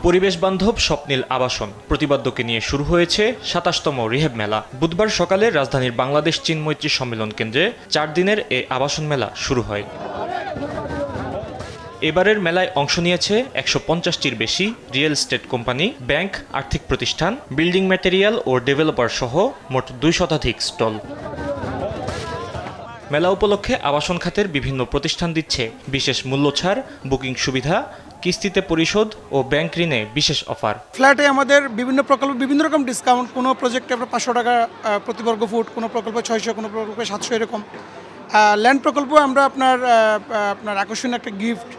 পরিবেশ বান্ধব স্বপ্নিল আবাসন প্রতিপাদ্যকে নিয়ে শুরু হয়েছে ২৭তম রিহেব মেলা। বুধবার সকালে রাজধানীর বাংলাদেশ চীন মৈত্রী সম্মেলন কেন্দ্রে ৪ দিনের এ আবাসন মেলা শুরু হয়। এবারের মেলায় অংশ নিয়েছে ১৫০টির বেশি রিয়েল এস্টেট কোম্পানি, ব্যাংক, আর্থিক প্রতিষ্ঠান, বিল্ডিং ম্যাটেরিয়াল ও ডেভেলপার সহ মোট ২০০ শতাধিক স্টল। মেলা উপলক্ষে আবাসন খাতের বিভিন্ন প্রতিষ্ঠান দিচ্ছে বিশেষ মূল্য ছাড়, বুকিং সুবিধা, কিস্তিতে পরিশোধ ও ব্যাংক ঋণে বিশেষ অফার। ফ্ল্যাটে আমাদের বিভিন্ন প্রকল্প বিভিন্ন রকম ডিসকাউন্ট, কোনো প্রজেক্টে আমরা ৫০০ টাকা প্রতি বর্গ ফুট, কোনো প্রকল্পে ৬০০, কোনো প্রকল্পে ৭০০ এরকম। ল্যান্ড প্রকল্প আমরা আপনার আকর্ষণীয় একটা গিফট,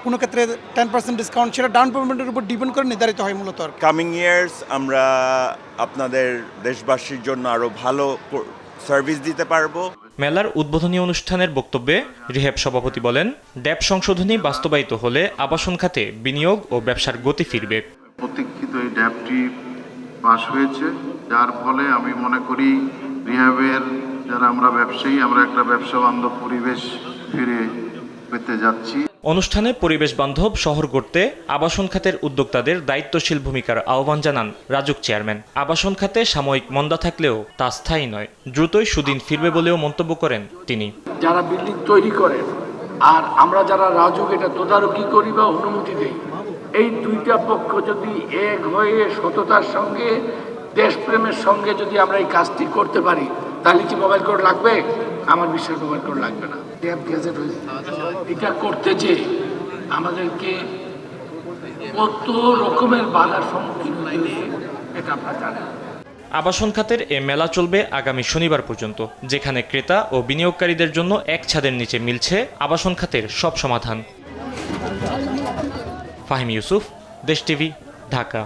কোনো ক্ষেত্রে 10% ডিসকাউন্ট, সেটা ডাউন পেমেন্টের উপর ডিপেন্ড করে নির্ধারিত হয় মূলত। কামিং ইয়ার্স আমরা আপনাদের দেশবাসীর জন্য আরও ভালো সার্ভিস দিতে পারবো। মেলার উদ্বোধনী অনুষ্ঠানের বক্তব্যে রিহেব সভাপতি বলেন, ড্যাব সংশোধনী বাস্তবায়িত হলে আবাসন খাতে বিনিয়োগ ও ব্যবসার গতি ফিরবে। প্রতীক্ষিত এই ড্যাবটি পাশ হয়েছে, যার ফলে আমি মনে করি রিহেবের যারা আমরা ব্যবসায়ী, আমরা একটা ব্যবসা বান্ধব পরিবেশ ফিরে পেতে যাচ্ছি। অনুষ্ঠানে পরিবেশ বান্ধব শহর গড়তে আবাসন খাতের উদ্যোক্তাদের দায়িত্বশীল ভূমিকার আহ্বান জানান রাজুক চেয়ারম্যান। আবাসন খাতে সাময়িক মন্দা থাকলেও তা স্থায়ী নয়, দ্রুতই সুদিন ফিরবে বলেও মন্তব্য করেন তিনি। যারা বিল্ডিং তৈরি করেন আর আমরা যারা রাজুক এটা তদারকি করি বা অনুমতি দেই, এই দুইটা পক্ষ যদি এক হয়ে সততার সঙ্গে, দেশপ্রেমের সঙ্গে যদি আমরা এই কাজটি করতে পারি, তাহলে কি মোবাইল কোড লাগবে? আমার বিশ্বাস মোবাইল কোড লাগবে না। এটা করতে যে আমাদেরকে কত রকমের বাধার সম্মুখীন হয়েছে এটা আপনারা জানেন। আবাসন খাতের এ মেলা চলবে আগামী শনিবার পর্যন্ত, যেখানে ক্রেতা ও বিনিয়োগকারীদের জন্য এক ছাদের নিচে মিলছে আবাসন খাতের সব সমাধান। ফাহিম ইউসুফ, দেশ টিভি, ঢাকা।